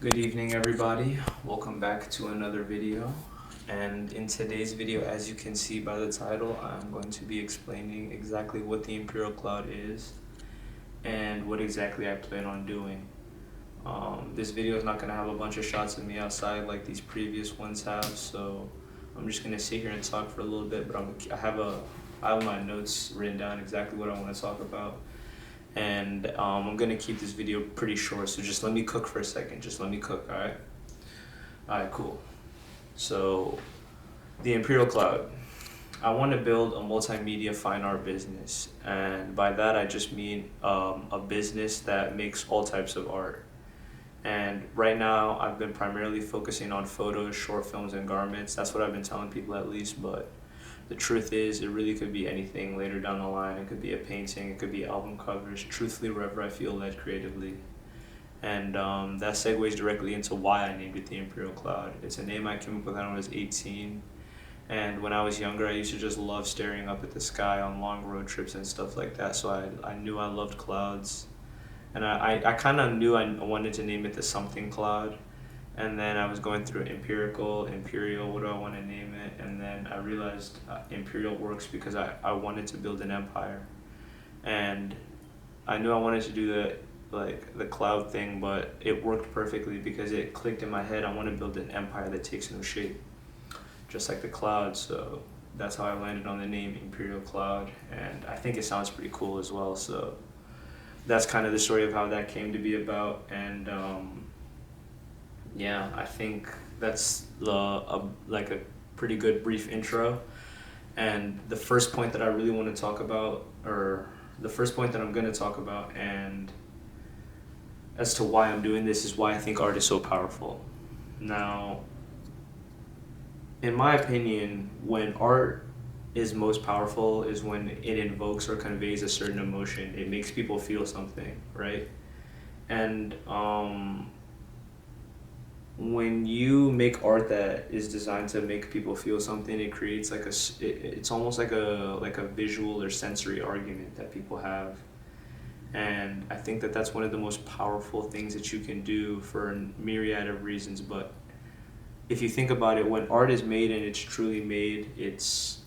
Good evening, everybody. Welcome back to another video. And in today's video, as you can see by the title, I'm going to be explaining exactly what the Imperial Cloud is and what exactly I plan on doing. This video is not going to have a bunch of shots of me outside like these previous ones have, so I'm just going to sit here and talk for a little bit, but I have my notes written down exactly what I want to talk about. And I'm gonna keep this video pretty short, so just let me cook for a second. Just let me cook, alright? Alright, cool. So, the Imperial Cloud. I want to build a multimedia fine art business, and by that I just mean a business that makes all types of art. And right now I've been primarily focusing on photos, short films, and garments. That's what I've been telling people at least, but the truth is, it really could be anything later down the line. It could be a painting, it could be album covers, truthfully, wherever I feel led creatively. And that segues directly into why I named it the Imperial Cloud. It's a name I came up with when I was 18. And when I was younger, I used to just love staring up at the sky on long road trips and stuff like that. So I knew I loved clouds. And I kind of knew I wanted to name it the something cloud. And then I was going through Imperial, what do I want to name it? And then I realized Imperial works because I wanted to build an empire. And I knew I wanted to do the cloud thing, but it worked perfectly because it clicked in my head. I want to build an empire that takes no shape, just like the cloud. So that's how I landed on the name Imperial Cloud. And I think it sounds pretty cool as well. So that's kind of the story of how that came to be about. And yeah, I think that's a pretty good brief intro. And the first point that I really want to talk about, or the first point that I'm going to talk about, and as to why I'm doing this, is why I think art is so powerful. Now, in my opinion, when art is most powerful is when it invokes or conveys a certain emotion. It makes people feel something, right? And when you make art that is designed to make people feel something, it creates it's almost like a visual or sensory argument that people have. And I think that that's one of the most powerful things that you can do for a myriad of reasons. But if you think about it, when art is made and it's truly made, it's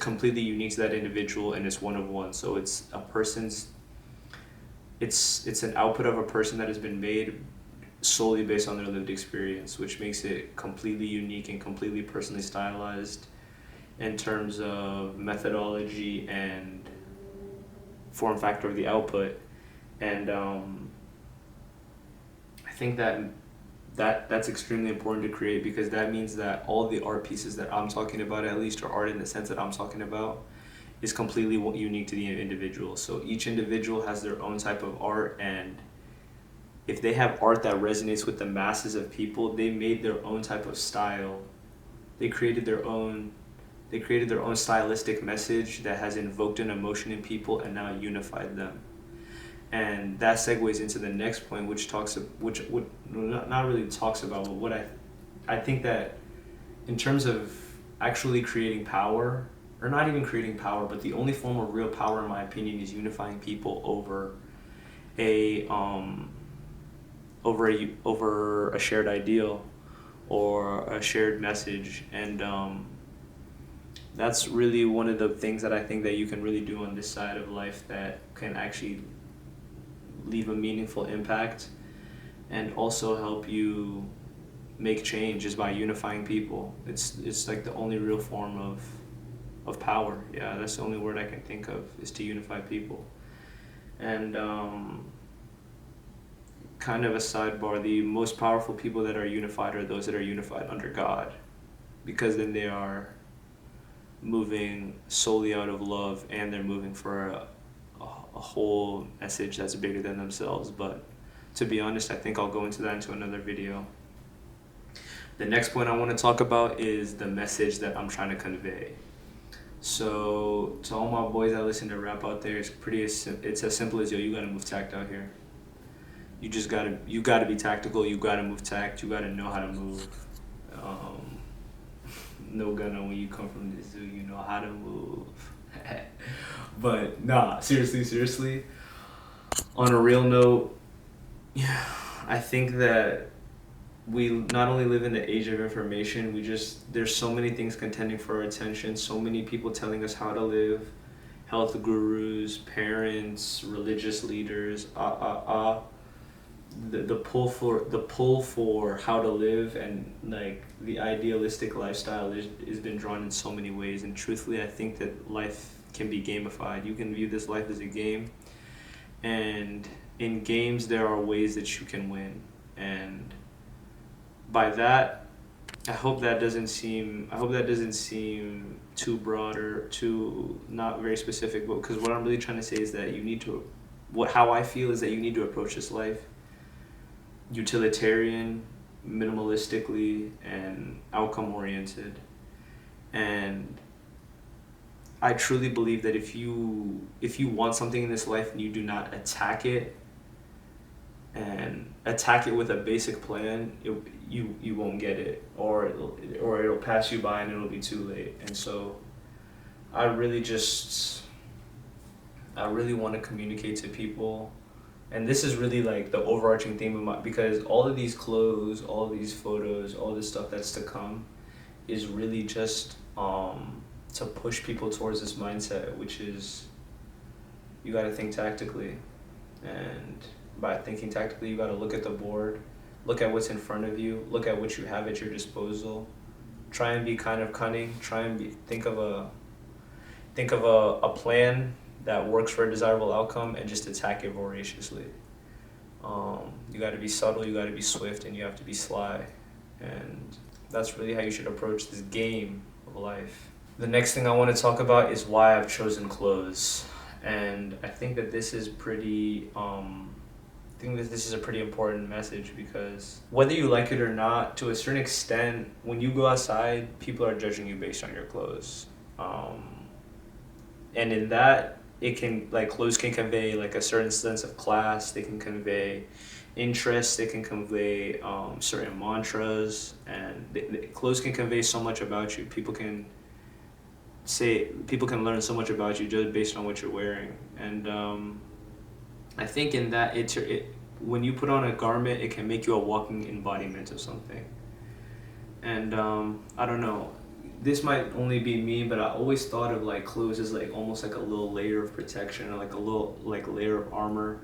completely unique to that individual, and it's one of one. So it's an output of a person that has been made solely based on their lived experience, which makes it completely unique and completely personally stylized in terms of methodology and form factor of the output. And I think that's extremely important to create, because that means that all the art pieces that I'm talking about, at least, or art in the sense that I'm talking about, is completely unique to the individual. So each individual has their own type of art, and if they have art that resonates with the masses of people, they made their own type of style. They created their own stylistic message that has invoked an emotion in people and now unified them. And that segues into the next point, not really talks about, but what I think that in terms of actually creating power, or not even creating power, but the only form of real power, in my opinion, is unifying people over a shared ideal or a shared message. And that's really one of the things that I think that you can really do on this side of life that can actually leave a meaningful impact and also help you make change, is by unifying people. It's like the only real form of power. Yeah, that's the only word I can think of, is to unify people. And kind of a sidebar, the most powerful people that are unified are those that are unified under God, because then they are moving solely out of love, and they're moving for a whole message that's bigger than themselves. But to be honest, I think I'll go into that into another video. The next point I want to talk about is the message that I'm trying to convey. So to all my boys that listen to rap out there, it's as simple as, yo, you gotta move tact out here. You gotta be tactical. You gotta move tact. You gotta know how to move. No gunna, when you come from this zoo, you know how to move. But nah, seriously. On a real note, yeah, I think that we not only live in the age of information, there's so many things contending for our attention, so many people telling us how to live, health gurus, parents, religious leaders, the pull for how to live, and like the idealistic lifestyle has been drawn in so many ways. And truthfully, I think that life can be gamified. You can view this life as a game, and in games there are ways that you can win. And by that, I hope that doesn't seem too broad or too not very specific, but because what I'm really trying to say is that how I feel is that you need to approach this life utilitarian, minimalistically, and outcome oriented. And I truly believe that if you want something in this life and you do not attack it with a basic plan, you won't get it, or it'll pass you by and it'll be too late. And so I really want to communicate to people, and this is really like the overarching theme of because all of these clothes, all of these photos, all this stuff that's to come is really just to push people towards this mindset, which is you got to think tactically. And by thinking tactically, you got to look at the board, look at what's in front of you, look at what you have at your disposal, try and be kind of cunning, think of a plan that works for a desirable outcome, and just attack it voraciously. You got to be subtle, you got to be swift, and you have to be sly. And that's really how you should approach this game of life. The next thing I want to talk about is why I've chosen clothes. And I think that this is a pretty important message, because whether you like it or not, to a certain extent, when you go outside, people are judging you based on your clothes. And in that, clothes can convey like a certain sense of class. They can convey interest. They can convey certain mantras, and clothes can convey so much about you. People can learn so much about you just based on what you're wearing. And I think in that when you put on a garment, it can make you a walking embodiment of something. And I don't know, this might only be me, but I always thought of like clothes as like almost like a little layer of protection, or like a little like layer of armor.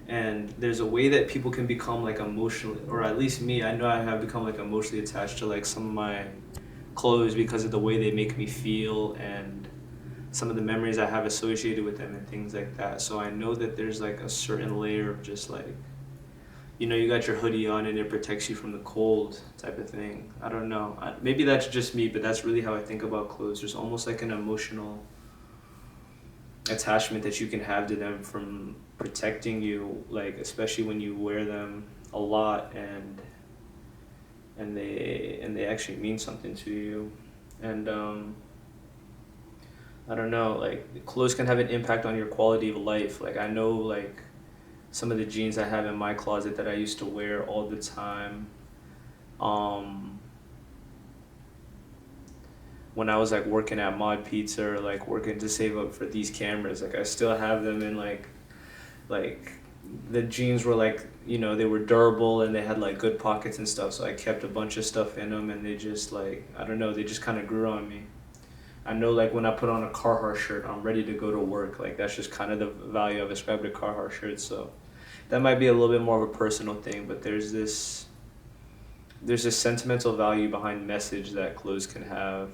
And there's a way that people can become like emotionally, or at least me, I know I have become like emotionally attached to like some of my clothes because of the way they make me feel and some of the memories I have associated with them and things like that. So I know that there's like a certain layer of just like, you got your hoodie on and it protects you from the cold type of thing. I don't know. Maybe that's just me, but that's really how I think about clothes. There's almost like an emotional attachment that you can have to them from protecting you, like especially when you wear them a lot and they actually mean something to you. And I don't know, like clothes can have an impact on your quality of life. Like I know like some of the jeans I have in my closet that I used to wear all the time, when I was like working at Mod Pizza or like working to save up for these cameras, like I still have them in like the jeans were like, they were durable and they had like good pockets and stuff, so I kept a bunch of stuff in them, and they just like, I don't know, they just kind of grew on me. I know like when I put on a Carhartt shirt, I'm ready to go to work. Like that's just kind of the value I've ascribed to Carhartt shirts. So that might be a little bit more of a personal thing, but there's this sentimental value behind message that clothes can have.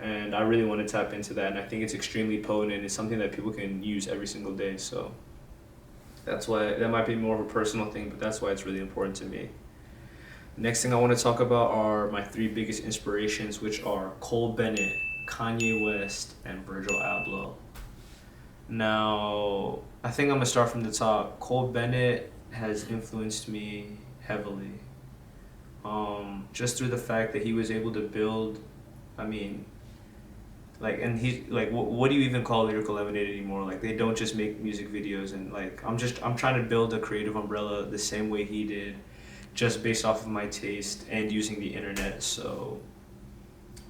And I really want to tap into that, and I think it's extremely potent, and it's something that people can use every single day. So that's why that might be more of a personal thing, but that's why it's really important to me. Next thing I want to talk about are my 3 biggest inspirations, which are Cole Bennett, Kanye West, and Virgil Abloh. Now, I think I'm going to start from the top. Cole Bennett has influenced me heavily. Just through the fact that he was able to build, and he's like, what do you even call Lyrical Lemonade anymore? Like, they don't just make music videos, and like, I'm trying to build a creative umbrella the same way he did, just based off of my taste and using the internet. So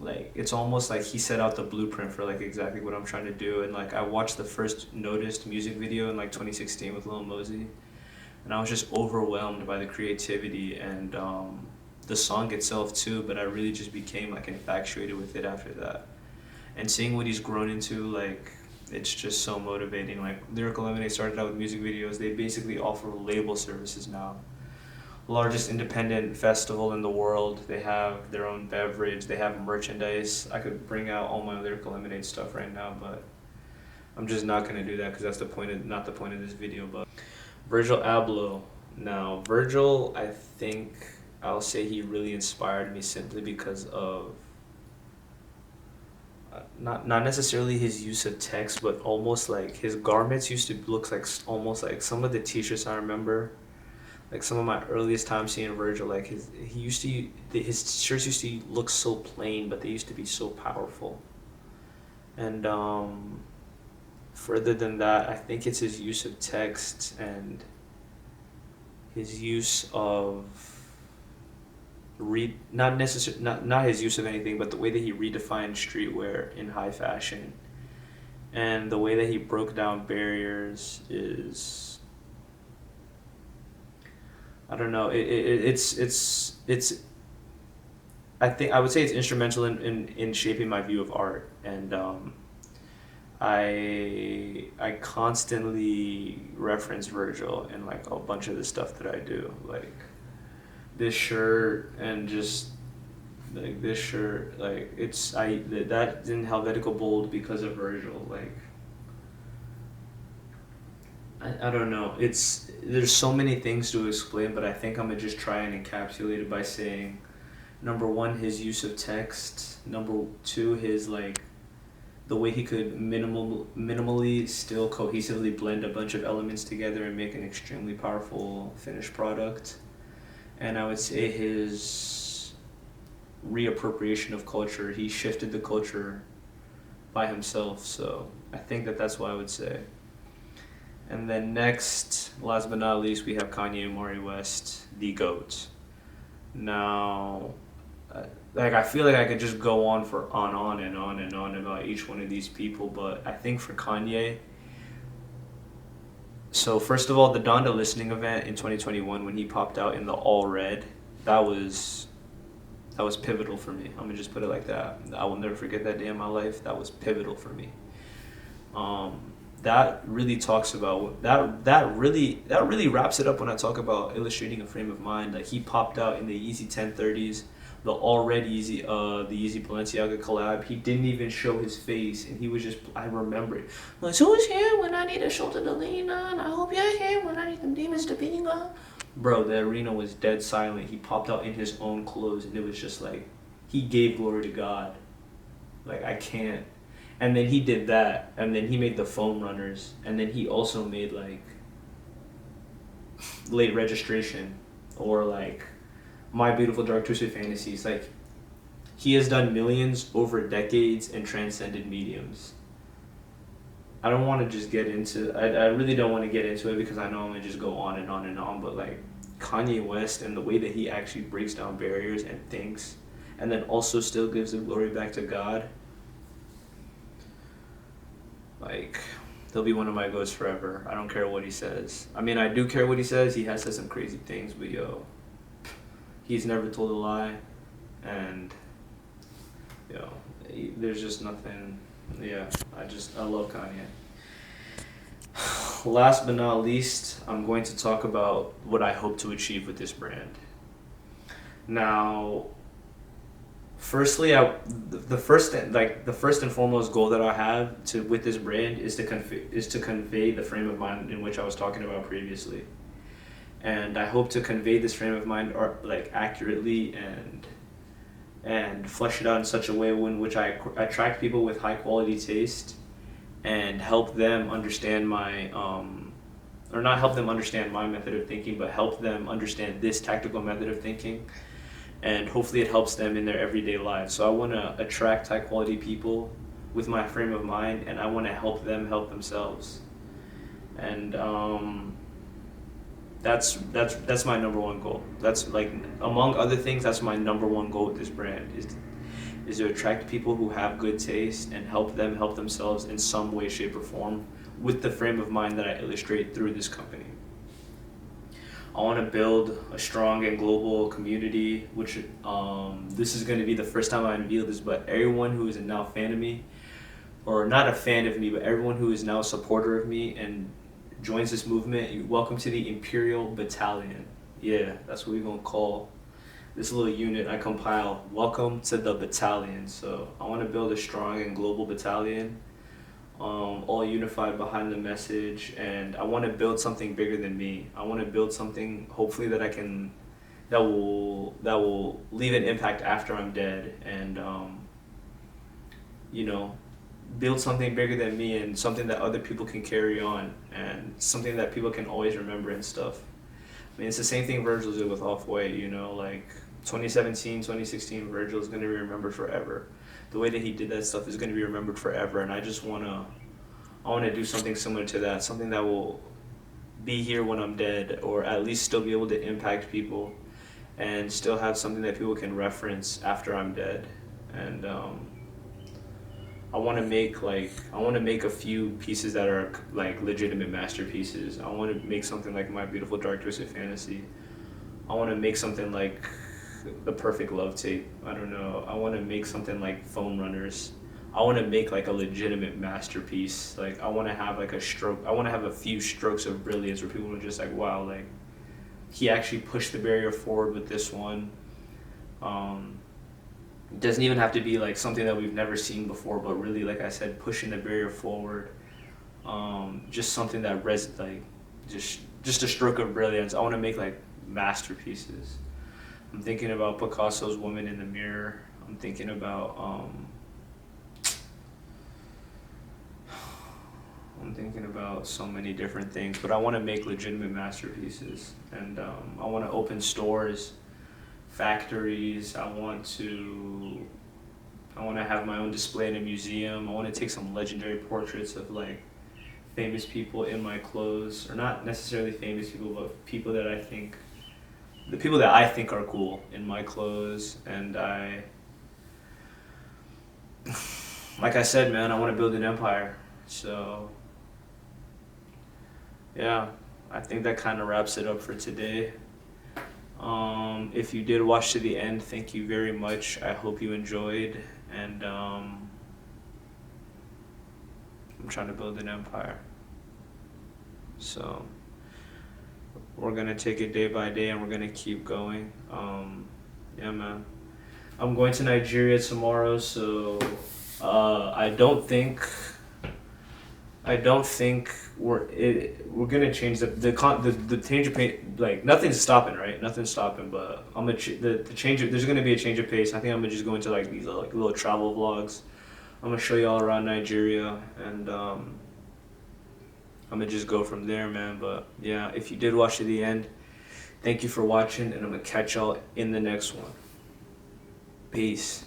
like, it's almost like he set out the blueprint for like exactly what I'm trying to do. And like, I watched the first Noticed music video in like 2016 with Lil Mosey, and I was just overwhelmed by the creativity and the song itself too. But I really just became like infatuated with it after that. And seeing what he's grown into, like, it's just so motivating. Like, Lyrical Lemonade started out with music videos. They basically offer label services now. Largest independent festival in the world. They have their own beverage. They have merchandise. I could bring out all my Lyrical Lemonade stuff right now, but I'm just not gonna do that because that's the point of not the point of this video. But Virgil Abloh. Now, Virgil, I think I'll say he really inspired me simply because of not necessarily his use of text, but almost like his garments used to look like almost like some of the t-shirts I remember. Like some of my earliest time seeing Virgil, like his shirts used to look so plain, but they used to be so powerful. And further than that, I think it's his use of text and his use of not his use of anything, but the way that he redefined streetwear in high fashion, and the way that he broke down barriers is, I don't know, it's I think I would say it's instrumental in shaping my view of art. And I constantly reference Virgil in like a bunch of the stuff that I do, like this shirt and just like this shirt, like it's that's in Helvetica Bold because of Virgil. Like I don't know, it's there's so many things to explain, but I think I'm gonna just try and encapsulate it by saying, number one, his use of text. Number two, his like the way he could minimally still cohesively blend a bunch of elements together and make an extremely powerful finished product. And I would say his reappropriation of culture. He shifted the culture by himself, so I think that's what I would say. And then next, last but not least, we have Kanye Amari West, the GOAT. Now, like I feel like I could just go on and on about each one of these people, but I think for Kanye, so first of all, the Donda listening event in 2021 when he popped out in the all red, that was pivotal for me. I'm gonna just put it like that. I will never forget that day in my life. That was pivotal for me. That really talks about that really wraps it up when I talk about illustrating a frame of mind. Like he popped out in the Yeezy 1030s, the all red Yeezy, the Yeezy Balenciaga collab. He didn't even show his face, and he was just, I remember it. Like, who's here when I need a shoulder to lean on? I hope you're here when I need them demons to be on. Bro, the arena was dead silent. He popped out in his own clothes, and it was just like, he gave glory to God. Like, I can't. And then he did that, and then he made the foam runners, and then he also made like late registration, or like My Beautiful Dark Twisted Fantasies. Like, he has done millions over decades and transcended mediums. I don't want to just get into, I really don't want to get into it because I know I'm going to just go on and on and on, but like Kanye West and the way that he actually breaks down barriers and thinks, and then also still gives the glory back to God, like, he'll be one of my goats forever. I don't care what he says. I mean, I do care what he says. He has said some crazy things, but yo, he's never told a lie, and yo, there's just nothing. Yeah, I love Kanye. Last but not least, I'm going to talk about what I hope to achieve with this brand. Now, firstly, the first and foremost goal that I have with this brand is to convey the frame of mind in which I was talking about previously, and I hope to convey this frame of mind like accurately and flesh it out in such a way in which I attract people with high quality taste and help them understand my or not help them understand my method of thinking, but help them understand this tactical method of thinking, and hopefully it helps them in their everyday lives. So I want to attract high quality people with my frame of mind, and I want to help them help themselves. And that's my number one goal. That's like, among other things, that's my number one goal with this brand is to attract people who have good taste and help them help themselves in some way, shape, or form with the frame of mind that I illustrate through this company. I want to build a strong and global community, which this is going to be the first time I unveil this, but everyone who is now a fan of me, or not a fan of me, but everyone who is now a supporter of me and joins this movement, welcome to the Imperial Battalion. Yeah, that's what we're going to call this little unit I compile. Welcome to the battalion. So I want to build a strong and global battalion, all unified behind the message, and I want to build something bigger than me. I want to build something, hopefully, that will leave an impact after I'm dead, and you know, build something bigger than me and something that other people can carry on and something that people can always remember and stuff. I mean, it's the same thing Virgil did with Off-White, like 2017, 2016, Virgil is going to be remembered forever. The way that he did that stuff is going to be remembered forever, and I want to do something similar to that, something that will be here when I'm dead, or at least still be able to impact people and still have something that people can reference after I'm dead. And I want to make a few pieces that are like legitimate masterpieces. I want to make something like My Beautiful Dark Twisted Fantasy. I want to make something like The Perfect Love Tape. I don't know. I want to make something like Foam Runners. I want to make like a legitimate masterpiece. Like I want to have like a stroke. I want to have a few strokes of brilliance where people are just like, wow, like he actually pushed the barrier forward with this one. It doesn't even have to be like something that we've never seen before, but really, like I said, pushing the barrier forward. Just something that like just a stroke of brilliance. I want to make like masterpieces. I'm thinking about Picasso's Woman in the Mirror. I'm thinking about so many different things, but I want to make legitimate masterpieces, and I want to open stores, factories. I want to have my own display in a museum. I want to take some legendary portraits of like famous people in my clothes, or not necessarily famous people, but people that I think are cool in my clothes. And like I said, man, I want to build an empire. So yeah, I think that kind of wraps it up for today. If you did watch to the end, thank you very much. I hope you enjoyed, and I'm trying to build an empire. So we're gonna take it day by day, and we're gonna keep going. Yeah, man. I'm going to Nigeria tomorrow, so I don't think we're gonna change the change of pace. Like nothing's stopping, right? Nothing's stopping. But I'm gonna there's gonna be a change of pace. I think I'm gonna just go into like these like little travel vlogs. I'm gonna show you all around Nigeria, and I'm gonna just go from there, man. But yeah, if you did watch to the end, thank you for watching, and I'm gonna catch y'all in the next one. Peace.